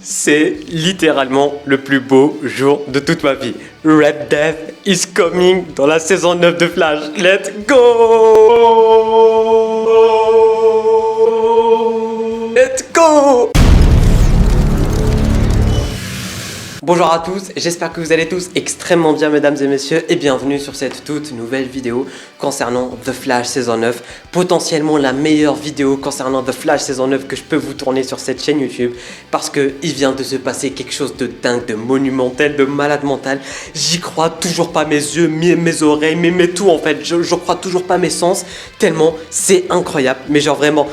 C'est littéralement le plus beau jour de toute ma vie. Red Death is coming dans la saison 9 de Flash. Let's go! Let's go! Bonjour à tous, j'espère que vous allez tous extrêmement bien mesdames et messieurs et bienvenue sur cette toute nouvelle vidéo concernant The Flash saison 9, potentiellement la meilleure vidéo concernant The Flash saison 9 que je peux vous tourner sur cette chaîne YouTube parce que il vient de se passer quelque chose de dingue, de monumental, de malade mental. J'y crois toujours pas mes yeux, mes oreilles, mais tout en fait, je crois toujours pas mes sens tellement c'est incroyable, mais genre vraiment...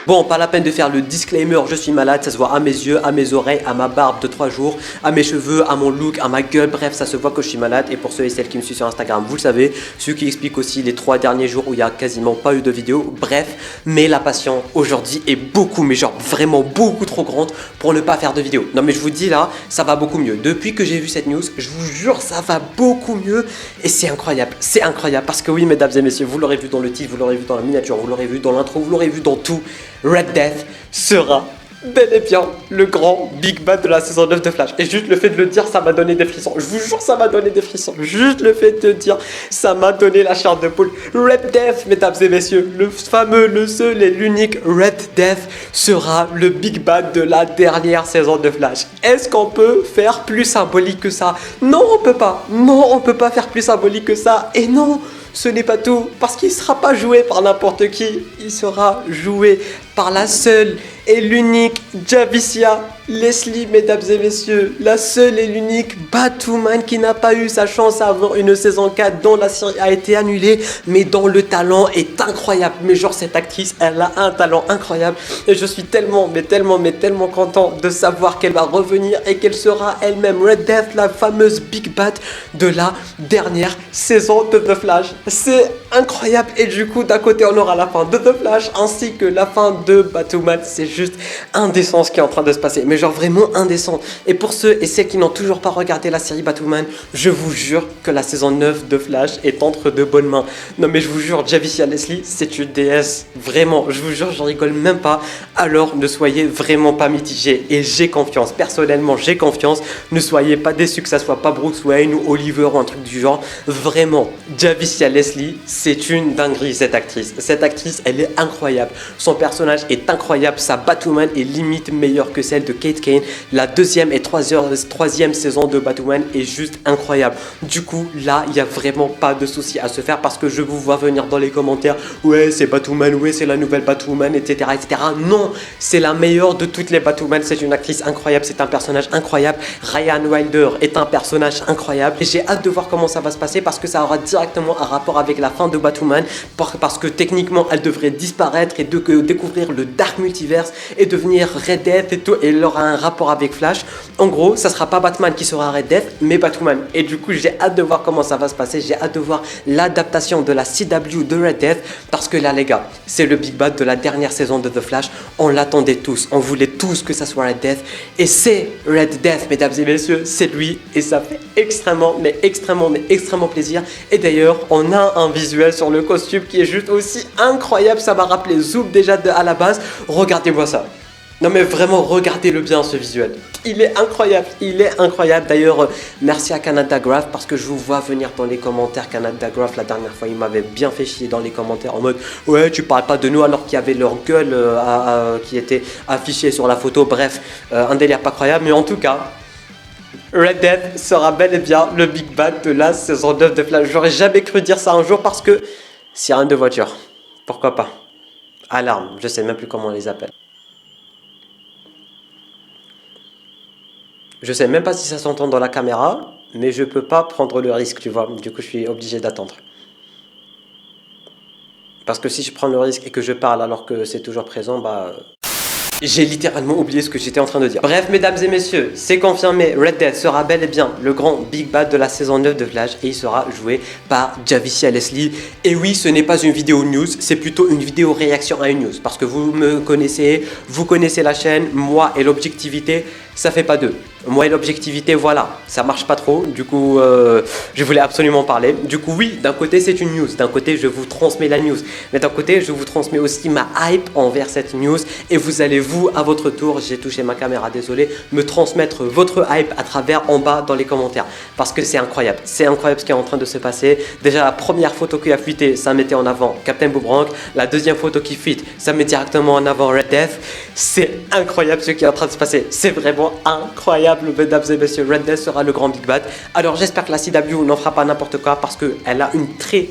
Bon, pas la peine de faire le disclaimer, je suis malade, ça se voit à mes yeux, à mes oreilles, à ma barbe de 3 jours, à mes cheveux, à mon look, à ma gueule, bref, ça se voit que je suis malade. Et pour ceux et celles qui me suivent sur Instagram, vous le savez, ce qui explique aussi les 3 derniers jours où il n'y a quasiment pas eu de vidéo, bref, mais la passion aujourd'hui est beaucoup, mais genre vraiment beaucoup trop grande pour ne pas faire de vidéo. Non mais je vous dis là, ça va beaucoup mieux. Depuis que j'ai vu cette news, je vous jure, ça va beaucoup mieux et c'est incroyable parce que oui, mesdames et messieurs, vous l'aurez vu dans le titre, vous l'aurez vu dans la miniature, vous l'aurez vu dans l'intro, vous l'aurez vu dans tout. Red Death sera bel et bien le grand Big Bad de la saison 9 de Flash. Et juste le fait de le dire, ça m'a donné des frissons. Je vous jure, ça m'a donné des frissons. Juste le fait de dire, ça m'a donné la chair de poule. Red Death, mesdames et messieurs, le fameux, le seul et l'unique Red Death sera le Big Bad de la dernière saison de Flash. Est-ce qu'on peut faire plus symbolique que ça? Non, on peut pas. Non, on peut pas faire plus symbolique que ça. Et non, ce n'est pas tout, parce qu'il ne sera pas joué par n'importe qui, il sera joué par la seule et l'unique Javicia Leslie, mesdames et messieurs, la seule et l'unique Batwoman qui n'a pas eu sa chance à avoir une saison 4 dont la série a été annulée, mais dont le talent est incroyable. Mais genre cette actrice, elle a un talent incroyable et je suis tellement content de savoir qu'elle va revenir et qu'elle sera elle-même Red Death, la fameuse Big Bad de la dernière saison de The Flash. C'est incroyable et du coup d'un côté on aura la fin de The Flash ainsi que la fin de Batwoman. C'est juste indécent ce qui est en train de se passer, mais genre vraiment indécent. Et pour ceux et celles qui n'ont toujours pas regardé la série Batwoman, je vous jure que la saison 9 de Flash est entre de bonnes mains. Non mais je vous jure, Javicia Leslie, c'est une déesse, vraiment, je vous jure, je rigole même pas. Alors ne soyez vraiment pas mitigés et j'ai confiance, personnellement j'ai confiance. Ne soyez pas déçus que ça soit pas Bruce Wayne ou Oliver ou un truc du genre. Vraiment, Javicia Leslie, c'est une dinguerie cette actrice. Cette actrice, elle est incroyable. Son personnage est incroyable, sa Batwoman est limite meilleure que celle de Kate Kane. La deuxième et troisième saison de Batwoman est juste incroyable. Du coup, là, il n'y a vraiment pas de souci à se faire parce que je vous vois venir dans les commentaires. Ouais, c'est Batwoman, ouais, c'est la nouvelle Batwoman, etc., etc. Non, c'est la meilleure de toutes les Batwoman. C'est une actrice incroyable, c'est un personnage incroyable. Ryan Wilder est un personnage incroyable. Et j'ai hâte de voir comment ça va se passer parce que ça aura directement un rapport avec la fin de Batwoman. Parce que techniquement, elle devrait disparaître et découvrir le Dark Multiverse et devenir Red Death et tout. Et elle aura un rapport avec Flash. En gros, ça sera pas Batman qui sera Red Death, mais Batwoman. Et du coup, j'ai hâte de voir comment ça va se passer. J'ai hâte de voir l'adaptation de la CW de Red Death. Parce que là, les gars, c'est le Big Bad de la dernière saison de The Flash. On l'attendait tous. On voulait tous que ça soit Red Death. Et c'est Red Death, mesdames et messieurs. C'est lui. Et ça fait extrêmement plaisir. Et d'ailleurs, on a un visuel sur le costume qui est juste aussi incroyable. Ça m'a rappelé Zoom déjà à la base. Regardez-moi ça. Non mais vraiment, regardez-le bien ce visuel. Il est incroyable. D'ailleurs, merci à Canada Graph parce que je vous vois venir dans les commentaires. Canada Graph, la dernière fois, il m'avait bien fait chier dans les commentaires en mode ouais, tu parles pas de nous alors qu'il y avait leur gueule qui était affichée sur la photo. Bref, un délire pas croyable. Mais en tout cas, Red Death sera bel et bien le Big Bad de la saison 9 de Flash. J'aurais jamais cru dire ça un jour parce que sirène de voiture, pourquoi pas. Alarme, je sais même plus comment on les appelle. Je sais même pas si ça s'entend dans la caméra, mais je peux pas prendre le risque, tu vois. Du coup, je suis obligé d'attendre. Parce que si je prends le risque et que je parle alors que c'est toujours présent, bah... J'ai littéralement oublié ce que j'étais en train de dire. Bref, mesdames et messieurs, c'est confirmé, Red Death sera bel et bien le grand Big Bad de la saison 9 de Flash et il sera joué par Javicia Leslie. Et oui, ce n'est pas une vidéo news, c'est plutôt une vidéo réaction à une news. Parce que vous me connaissez, vous connaissez la chaîne, moi et l'objectivité, ça fait pas deux. Moi et l'objectivité, voilà, ça marche pas trop. Du coup, je voulais absolument parler. Du coup, oui, d'un côté, c'est une news. D'un côté, je vous transmets la news. Mais d'un côté, je vous transmets aussi ma hype envers cette news. Et vous allez vous, à votre tour, j'ai touché ma caméra, désolé, me transmettre votre hype à travers en bas dans les commentaires. Parce que c'est incroyable ce qui est en train de se passer. Déjà, la première photo qui a fuité, ça mettait en avant Captain Boomerang. La deuxième photo qui fuite, ça met directement en avant Red Death. C'est incroyable ce qui est en train de se passer. C'est vraiment incroyable, mesdames et messieurs. Red Death sera le grand Big Bad. Alors, j'espère que la CW n'en fera pas n'importe quoi parce qu'elle a une très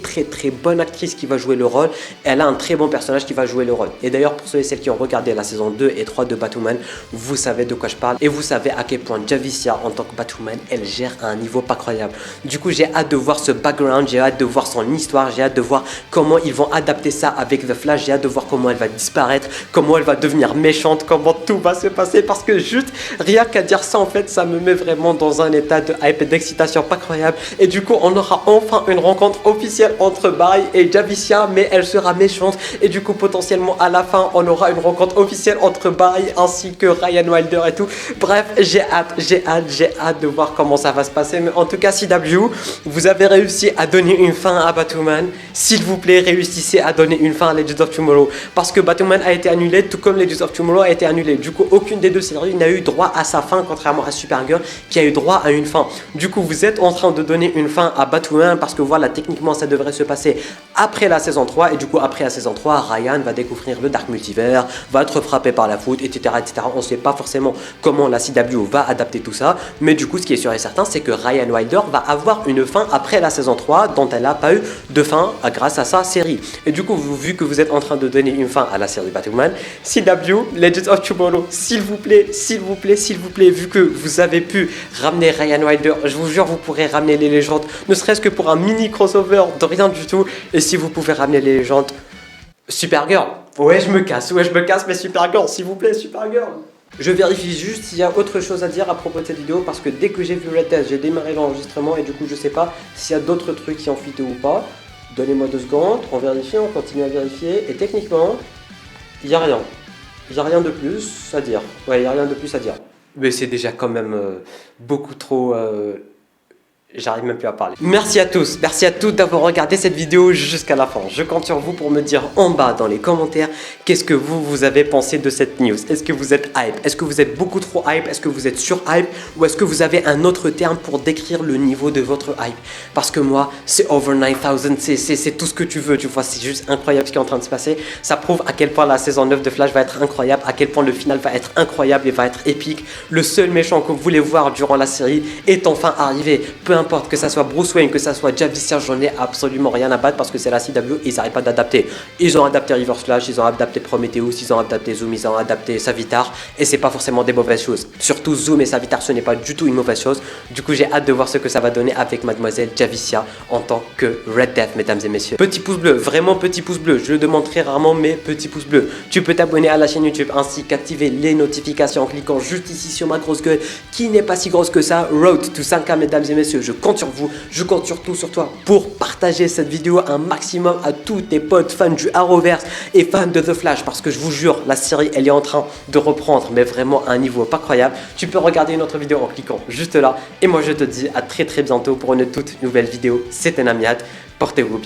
bonne actrice qui va jouer le rôle. Elle a un très bon personnage qui va jouer le rôle. Et d'ailleurs, pour ceux et celles qui ont regardé la saison 2 et 3 de Batwoman, vous savez de quoi je parle et vous savez à quel point Javicia, en tant que Batwoman, elle gère à un niveau pas croyable. Du coup, j'ai hâte de voir ce background, j'ai hâte de voir son histoire, j'ai hâte de voir comment ils vont adapter ça avec The Flash, j'ai hâte de voir comment elle va disparaître, comment elle va devenir méchante, comment tout va se passer parce que juste rien qu'à dire ça, en fait, ça me met vraiment dans un état de hype et d'excitation pas croyable. Et du coup, on aura enfin une rencontre officielle entre Barry et Javicia, mais elle sera méchante. Et du coup, potentiellement, à la fin, on aura une rencontre officielle entre Barry ainsi que Ryan Wilder et tout. Bref, j'ai hâte de voir comment ça va se passer. Mais en tout cas, CW, vous avez réussi à donner une fin à Batwoman. S'il vous plaît, réussissez à donner une fin à Legends of Tomorrow. Parce que Batwoman a été annulé, tout comme Legends of Tomorrow a été annulé. Du coup, aucune des deux séries n'a eu droit à sa fin, contrairement à Supergirl qui a eu droit à une fin. Du coup, vous êtes en train de donner une fin à Batwoman parce que voilà, techniquement, ça devrait se passer après la saison 3. Et du coup, après la saison 3, Ryan va découvrir le Dark Multiverse, va être frappé par la foudre, etc. On ne sait pas forcément comment la CW va adapter tout ça. Mais du coup, ce qui est sûr et certain, c'est que Ryan Wilder va avoir une fin après la saison 3 dont elle n'a pas eu de fin grâce à sa série. Et du coup, vu que vous êtes en train de donner une fin à la série Batwoman, CW, Legends of Tomorrow, s'il vous plaît, vu que vous avez pu ramener Ryan Wilder, je vous jure, vous pourrez ramener les légendes, ne serait-ce que pour un mini crossover de rien du tout. Et si vous pouvez ramener les légendes, Supergirl, ouais je me casse, mais Supergirl, s'il vous plaît, Supergirl. Je vérifie juste s'il y a autre chose à dire à propos de cette vidéo parce que dès que j'ai vu Red Death, j'ai démarré l'enregistrement et du coup je sais pas s'il y a d'autres trucs qui ont fuité ou pas. Donnez-moi 2 secondes, on vérifie, on continue à vérifier et techniquement, il n'y a rien. Il n'y a rien de plus à dire. Ouais, il n'y a rien de plus à dire. Mais c'est déjà quand même beaucoup trop... J'arrive même plus à parler. Merci à tous, merci à toutes d'avoir regardé cette vidéo jusqu'à la fin. Je compte sur vous pour me dire en bas dans les commentaires qu'est-ce que vous avez pensé de cette news. Est-ce que vous êtes hype? Est-ce que vous êtes beaucoup trop hype? Est-ce que vous êtes sur hype? Ou est-ce que vous avez un autre terme pour décrire le niveau de votre hype? Parce que moi, c'est over 9000, c'est tout ce que tu veux, tu vois, c'est juste incroyable ce qui est en train de se passer. Ça prouve à quel point la saison 9 de Flash va être incroyable, à quel point le final va être incroyable et va être épique. Le seul méchant que vous voulez voir durant la série est enfin arrivé. Peu importe que ça soit Bruce Wayne, que ça soit Javicia, j'en ai absolument rien à battre parce que c'est la CW, ils n'arrêtent pas d'adapter. Ils ont adapté Reverse Flash, ils ont adapté Prometheus, ils ont adapté Zoom, ils ont adapté Savitar et c'est pas forcément des mauvaises choses. Surtout Zoom et Savitar, ce n'est pas du tout une mauvaise chose. Du coup, j'ai hâte de voir ce que ça va donner avec Mademoiselle Javicia en tant que Red Death, mesdames et messieurs. Petit pouce bleu, vraiment petit pouce bleu. Je le demande très rarement, mais petit pouce bleu. Tu peux t'abonner à la chaîne YouTube ainsi qu'activer les notifications en cliquant juste ici sur ma grosse gueule qui n'est pas si grosse que ça. Road to 5K, mesdames et messieurs. Je compte sur vous, je compte surtout sur toi pour partager cette vidéo un maximum à tous tes potes fans du Arrowverse et fans de The Flash parce que je vous jure, la série elle est en train de reprendre mais vraiment à un niveau pas croyable. Tu peux regarder une autre vidéo en cliquant juste là et moi je te dis à très bientôt pour une toute nouvelle vidéo. C'était Namiad, portez-vous bien.